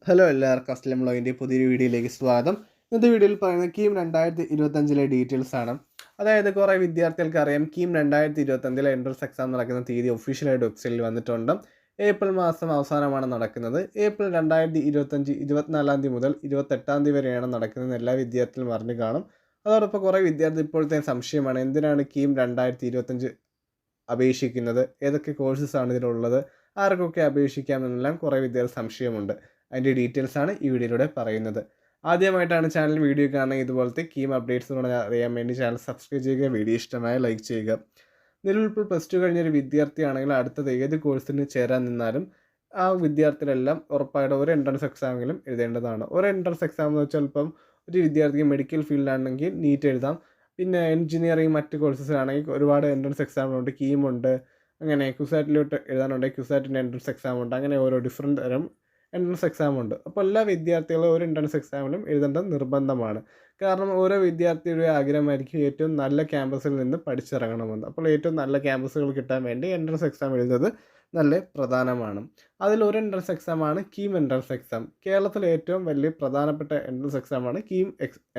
Hello എല്ലാവർക്കും അസ്ലം വ്ളോഗിൻ്റെ പുതിയൊരു വീഡിയോയിലേക്ക് സ്വാഗതം. ഇന്നത്തെ വീഡിയോയിൽ പറയുന്നത് കീം 2025 ഡീറ്റെയിൽസ് ആണ്. അതായത് കുറേ വിദ്യാർത്ഥികൾക്ക് അറിയാം കീം 2025 എൻട്രൻസ് എക്സാം നടക്കുന്ന തീയതി ഒഫീഷ്യലായിട്ട് വെബ്സൈറ്റിൽ വന്നിട്ടുണ്ട്. ഏപ്രിൽ മാസം അവസാനമാണ് നടക്കുന്നത്. ഏപ്രിൽ 2025 24 മുതൽ 28 വരെയാണ് നടക്കുന്നത്. എല്ലാ വിദ്യാർത്ഥികളും അറിഞ്ഞു കാണും. അതോടൊപ്പം കുറേ വിദ്യാർത്ഥി ഇപ്പോഴത്തെ സംശയമാണ്, എന്തിനാണ് കീം 2025 അപേക്ഷിക്കുന്നത്, ഏതൊക്കെ കോഴ്സസാണ് ഇതിലുള്ളത്, ആർക്കൊക്കെ അപേക്ഷിക്കാമെന്നെല്ലാം കുറേ വിദ്യാർത്ഥി സംശയമുണ്ട്. അതിൻ്റെ ഡീറ്റെയിൽസാണ് ഈ വീഡിയോയിലൂടെ പറയുന്നത്. ആദ്യമായിട്ടാണ് ചാനൽ വീഡിയോ കാണുന്നത്, ഇതുപോലത്തെ കീം അപ്ഡേറ്റ്സിലൂടെ അറിയാൻ വേണ്ടി ചാനൽ സബ്സ്ക്രൈബ് ചെയ്യുക, വീഡിയോ ഇഷ്ടമായ ലൈക്ക് ചെയ്യുക. നിലവിൽ ഇപ്പോൾ +2 കഴിഞ്ഞൊരു വിദ്യാർത്ഥിയാണെങ്കിൽ അടുത്തത് ഏത് കോഴ്സിന് ചേരാൻ നിന്നാലും ആ വിദ്യാർത്ഥികളെല്ലാം ഉറപ്പായിട്ട് ഒരു എൻട്രൻസ് എക്സാമെങ്കിലും എഴുതേണ്ടതാണ്. ഒരു എൻട്രൻസ് എക്സാം എന്ന് വെച്ചാൽ ഇപ്പം ഒരു വിദ്യാർത്ഥിക്ക് മെഡിക്കൽ ഫീൽഡാണെങ്കിൽ നീറ്റ് എഴുതാം. പിന്നെ എഞ്ചിനീയറിംഗ് മറ്റ് കോഴ്സസിലാണെങ്കിൽ ഒരുപാട് എൻട്രൻസ് എക്സാമുണ്ട്, കീമുണ്ട്, അങ്ങനെ ക്യുസാറ്റിലോട്ട് എഴുതാനുണ്ടെങ്കിൽ ക്യുസാറ്റിൻ്റെ എൻട്രൻസ് എക്സാമുണ്ട്. അങ്ങനെ ഓരോ ഡിഫറെൻറ്റ് തരം എൻട്രൻസ് എക്സാമുണ്ട്. അപ്പോൾ എല്ലാ വിദ്യാർത്ഥികളും ഒരു എൻട്രൻസ് എക്സാമിലും എഴുതേണ്ടത് നിർബന്ധമാണ്. കാരണം ഓരോ വിദ്യാർത്ഥിയുടെ ആഗ്രഹമായിരിക്കും ഏറ്റവും നല്ല ക്യാമ്പസിൽ നിന്ന് പഠിച്ചിറങ്ങണമെന്ന്. അപ്പോൾ ഏറ്റവും നല്ല ക്യാമ്പസുകൾ കിട്ടാൻ വേണ്ടി എൻട്രൻസ് എക്സാം എഴുതുന്നത് നല്ല പ്രധാനമാണ്. അതിലൊരു എൻട്രൻസ് എക്സാമാണ് കീം എൻട്രൻസ് എക്സാം. കേരളത്തിലെ ഏറ്റവും വലിയ പ്രധാനപ്പെട്ട എൻട്രൻസ് എക്സാമാണ് കീം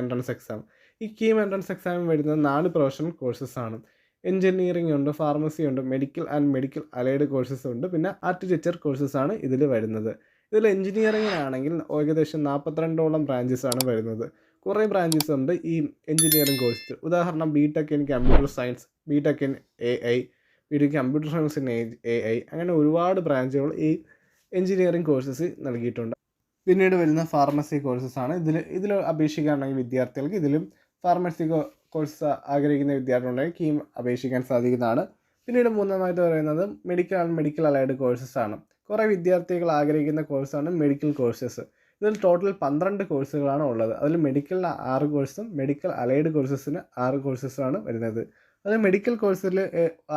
എൻട്രൻസ് എക്സാം. ഈ കീം എൻട്രൻസ് എക്സാം വരുന്നത് 4 പ്രൊഫഷണൽ കോഴ്സസാണ്. എഞ്ചിനീയറിംഗ് ഉണ്ട്, ഫാർമസി ഉണ്ട്, medical and medical allied courses ഉണ്ട്, പിന്നെ ആർക്കിടെക്ചർ കോഴ്സസാണ് ഇതിൽ വരുന്നത്. ഇതിൽ എഞ്ചിനീയറിംഗിനാണെങ്കിൽ ഏകദേശം 42ഓളം ബ്രാഞ്ചസാണ് വരുന്നത്. കുറേ ബ്രാഞ്ചസ് ഉണ്ട് ഈ എഞ്ചിനീയറിംഗ് കോഴ്സ്. ഉദാഹരണം BTech in computer science, BTech in AI, BTech computer science in AI, അങ്ങനെ ഒരുപാട് ബ്രാഞ്ചുകൾ ഈ എഞ്ചിനീയറിംഗ് കോഴ്സസ് നൽകിയിട്ടുണ്ട്. പിന്നീട് വരുന്ന ഫാർമസി കോഴ്സസാണ്. ഇതിൽ അപേക്ഷിക്കുകയാണെങ്കിൽ വിദ്യാർത്ഥികൾക്ക് ഇതിലും ഫാർമസി കോഴ്സ് ആഗ്രഹിക്കുന്ന വിദ്യാർത്ഥികളുണ്ടെങ്കിൽ കീം അപേക്ഷിക്കാൻ സാധിക്കുന്നതാണ്. പിന്നീട് മൂന്നാമതായിട്ട് പറയുന്നത് മെഡിക്കൽ ആൻഡ് മെഡിക്കൽ അലൈഡ് കോഴ്സസാണ്. കുറേ വിദ്യാർത്ഥികൾ ആഗ്രഹിക്കുന്ന കോഴ്സാണ് മെഡിക്കൽ കോഴ്സസ്. ഇതിൽ ടോട്ടൽ 12 കോഴ്സുകളാണ് ഉള്ളത്. അതിൽ മെഡിക്കലിന് 6 കോഴ്സും മെഡിക്കൽ അലൈഡ് കോഴ്സസിന് 6 കോഴ്സസാണ് വരുന്നത്. അത് മെഡിക്കൽ കോഴ്സിൽ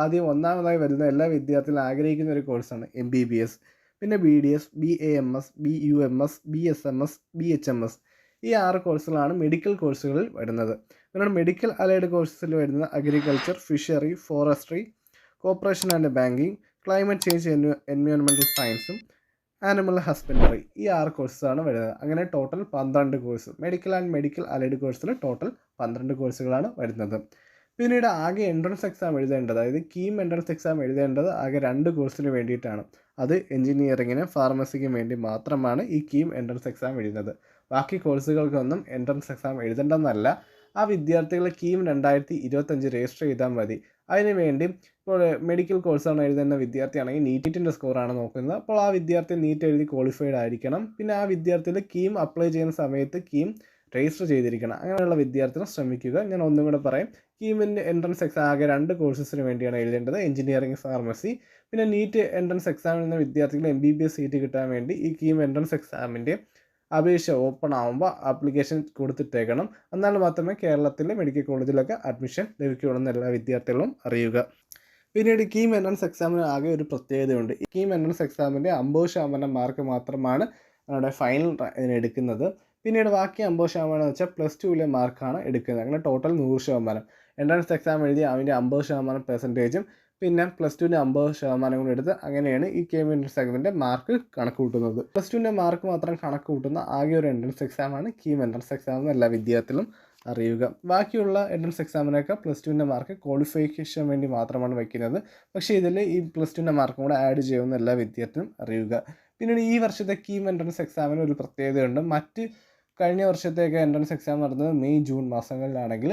ആദ്യം ഒന്നാമതായി വരുന്ന എല്ലാ വിദ്യാർത്ഥികളും ആഗ്രഹിക്കുന്ന ഒരു കോഴ്സാണ് MBBS, പിന്നെ BDS, BAMS, BUMS, BSMS, BHMS. ഈ 6 കോഴ്സുകളാണ് മെഡിക്കൽ കോഴ്സുകളിൽ വരുന്നത്. പിന്നെ മെഡിക്കൽ അലൈഡ് കോഴ്സസിൽ വരുന്നത് agriculture, fishery, forestry, corporation and banking, climate change, environmental സയൻസും ആനിമൽ ഹസ്ബൻഡറി. ഈ 6 കോഴ്സസാണ് വരുന്നത്. അങ്ങനെ total 12 course. Medical and medical allied കോഴ്സിൽ ടോട്ടൽ 12 കോഴ്സുകളാണ് വരുന്നത്. പിന്നീട് ആകെ എൻട്രൻസ് എക്സാം എഴുതേണ്ടത്, അതായത് കീം എൻട്രൻസ് എക്സാം എഴുതേണ്ടത് ആകെ 2 കോഴ്സിന് വേണ്ടിയിട്ടാണ്. അത് എഞ്ചിനീയറിങ്ങിനും ഫാർമസിക്കും വേണ്ടി മാത്രമാണ് ഈ കീം എൻട്രൻസ് എക്സാം എഴുതുന്നത്. ബാക്കി കോഴ്സുകൾക്കൊന്നും എൻട്രൻസ് എക്സാം എഴുതേണ്ടെന്നല്ല. ആ വിദ്യാർത്ഥികൾ കീം 2025 രജിസ്റ്റർ ചെയ്താൽ മതി. അതിനുവേണ്ടി ഇപ്പോൾ മെഡിക്കൽ കോഴ്സാണ് എഴുതുന്ന വിദ്യാർത്ഥിയാണെങ്കിൽ നീറ്റിൻ്റെ സ്കോറാണ് നോക്കുന്നത്. അപ്പോൾ ആ വിദ്യാർത്ഥി നീറ്റ് എഴുതി ക്വാളിഫൈഡ് ആയിരിക്കണം. പിന്നെ ആ വിദ്യാർത്ഥികൾ കീം അപ്ലൈ ചെയ്യുന്ന സമയത്ത് കീം രജിസ്റ്റർ ചെയ്തിരിക്കണം. അങ്ങനെയുള്ള വിദ്യാർത്ഥികൾ ശ്രമിക്കുക. ഞാൻ ഒന്നും കൂടെ പറയാം. കീമിൻ്റെ എൻട്രൻസ് എക്സാം ആകെ 2 കോഴ്സസിന് വേണ്ടിയാണ് എഴുതേണ്ടത്, എഞ്ചിനീയറിംഗ്, ഫാർമസി. പിന്നെ നീറ്റ് എൻട്രൻസ് എക്സാമിൽ നിന്ന് വിദ്യാർത്ഥികൾ MBBS സീറ്റ് കിട്ടാൻ വേണ്ടി ഈ കീം എൻട്രൻസ് എക്സാമിൻ്റെ അപേക്ഷ ഓപ്പൺ ആകുമ്പോൾ ആപ്ലിക്കേഷൻ കൊടുത്തിട്ടേക്കണം. എന്നാൽ മാത്രമേ കേരളത്തിലെ മെഡിക്കൽ കോളേജിലൊക്കെ അഡ്മിഷൻ ലഭിക്കുകയുള്ളൂ എന്ന് എല്ലാ വിദ്യാർത്ഥികളും അറിയുക. പിന്നീട് കീം എൻട്രൻസ് എക്സാമിന് ആകെ ഒരു പ്രത്യേകതയുണ്ട്. ഈ കീം എൻട്രൻസ് എക്സാമിൻ്റെ 50% മാർക്ക് മാത്രമാണ് നമ്മുടെ ഫൈനൽ എടുക്കുന്നത്. പിന്നീട് ബാക്കി 50% എന്ന് വെച്ചാൽ +2 മാർക്കാണ് എടുക്കുന്നത്. അങ്ങനെ ടോട്ടൽ 100%. എൻട്രൻസ് എക്സാം എഴുതി അതിൻ്റെ 50% പെർസെൻറ്റേജും പിന്നെ +2ൻ്റെ 50% കൂടി എടുത്ത് അങ്ങനെയാണ് ഈ കീം എൻട്രൻസ് എക്സാമിൻ്റെ മാർക്ക് കണക്ക് കൂട്ടുന്നത്. +2ൻ്റെ മാർക്ക് മാത്രം കണക്ക് കൂട്ടുന്ന ആകെ ഒരു എൻട്രൻസ് എക്സാമാണ് കീം എൻട്രൻസ് എക്സാം എന്ന് എല്ലാ വിദ്യാർത്ഥികളും അറിയുക. ബാക്കിയുള്ള എൻട്രൻസ് എക്സാമിനൊക്കെ +2ൻ്റെ മാർക്ക് ക്വാളിഫിക്കേഷൻ വേണ്ടി മാത്രമാണ് വയ്ക്കുന്നത്. പക്ഷേ ഇതിൽ ഈ +2ൻ്റെ മാർക്കും കൂടെ ആഡ് ചെയ്യുമെന്ന് എല്ലാ വിദ്യാർത്ഥികളും അറിയുക. പിന്നീട് ഈ വർഷത്തെ കീം എൻട്രൻസ് എക്സാമിന് ഒരു പ്രത്യേകതയുണ്ട്. മറ്റ് കഴിഞ്ഞ വർഷത്തേക്ക് എൻട്രൻസ് എക്സാം നടന്നത് മെയ് ജൂൺ മാസങ്ങളിലാണെങ്കിൽ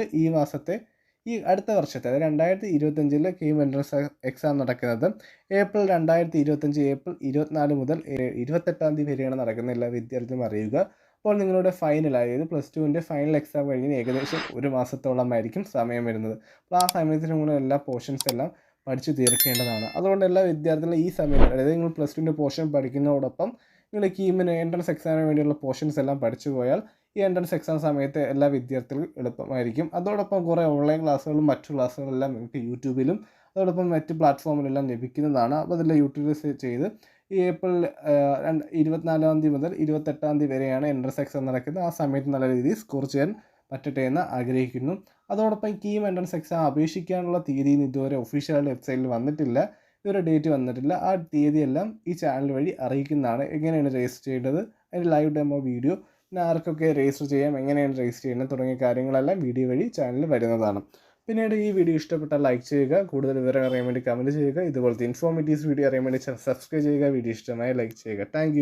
ഈ അടുത്ത വർഷത്തെ, അതായത് 2025 കീം എൻട്രൻസ് എക്സാം നടക്കുന്നത് ഏപ്രിൽ 2025 ഏപ്രിൽ 24 മുതൽ 28 വരെയാണ് നടക്കുന്നത്. എല്ലാ വിദ്യാർത്ഥികളും അറിയുക. അപ്പോൾ നിങ്ങളുടെ ഫൈനൽ, അതായത് +2ൻ്റെ ഫൈനൽ എക്സാം കഴിഞ്ഞ് ഏകദേശം 1 മാസത്തോളമായിരിക്കും സമയം വരുന്നത്. അപ്പോൾ ആ സമയത്തിന് മുന്നേ എല്ലാ പോർഷൻസ് എല്ലാം പഠിച്ചു തീർക്കേണ്ടതാണ്. അതുകൊണ്ട് എല്ലാ വിദ്യാർത്ഥികളും ഈ സമയത്ത്, അതായത് നിങ്ങൾ +2ൻ്റെ പോർഷൻ പഠിക്കുന്നതോടൊപ്പം നിങ്ങൾ കീമിന് എൻട്രൻസ് എക്സാമിന് വേണ്ടിയുള്ള പോർഷൻസ് എല്ലാം പഠിച്ചു പോയാൽ ഈ എൻട്രൻസ് എക്സാം സമയത്ത് എല്ലാ വിദ്യാർത്ഥികൾക്കും എളുപ്പമായിരിക്കും. അതോടൊപ്പം കുറേ ഓൺലൈൻ ക്ലാസ്സുകളും മറ്റു ക്ലാസ്സുകളെല്ലാം നിങ്ങൾക്ക് യൂട്യൂബിലും അതോടൊപ്പം മറ്റ് പ്ലാറ്റ്ഫോമിലെല്ലാം ലഭിക്കുന്നതാണ്. അപ്പോൾ അതെല്ലാം യൂട്ടിലൈസ് ചെയ്ത് ഈ ഏപ്രിൽ 24 മുതൽ 28 വരെയാണ് എൻട്രൻസ് എക്സാം നടക്കുന്നത്. ആ സമയത്ത് നല്ല രീതിയിൽ സ്കോർ ചെയ്യാൻ പറ്റട്ടെ എന്ന് ആഗ്രഹിക്കുന്നു. അതോടൊപ്പം കീം എൻട്രൻസ് എക്സാം അപേക്ഷിക്കാനുള്ള തീയതി ഇതുവരെ ഒഫീഷ്യൽ വെബ്സൈറ്റിൽ വന്നിട്ടില്ല. ഇതുവരെ ഡേറ്റ് വന്നിട്ടില്ല. ആ തീയതിയെല്ലാം ഈ ചാനൽ വഴി അറിയിക്കുന്നതാണ്. എങ്ങനെയാണ് രജിസ്റ്റർ ചെയ്യേണ്ടത്, അതിൻ്റെ ലൈവ് ഡെമോ വീഡിയോ, പിന്നെ ആർക്കൊക്കെ രജിസ്റ്റർ ചെയ്യാം, എങ്ങനെയാണ് രജിസ്റ്റർ ചെയ്യുന്നത് തുടങ്ങിയ കാര്യങ്ങളെല്ലാം വീഡിയോ വഴി ചാനലിൽ വരുന്നതാണ്. പിന്നീട് ഈ വീഡിയോ ഇഷ്ടപ്പെട്ടാൽ ലൈക്ക് ചെയ്യുക, കൂടുതൽ വിവരം അറിയാൻ വേണ്ടി കമൻറ്റ് ചെയ്യുക, ഇതുപോലത്തെ ഇൻഫോർമേറ്റീവ്സ് വീഡിയോ അറിയാൻ വേണ്ടി സബ്സ്ക്രൈബ് ചെയ്യുക, വീഡിയോ ഇഷ്ടമായി ലൈക്ക് ചെയ്യുക. താങ്ക്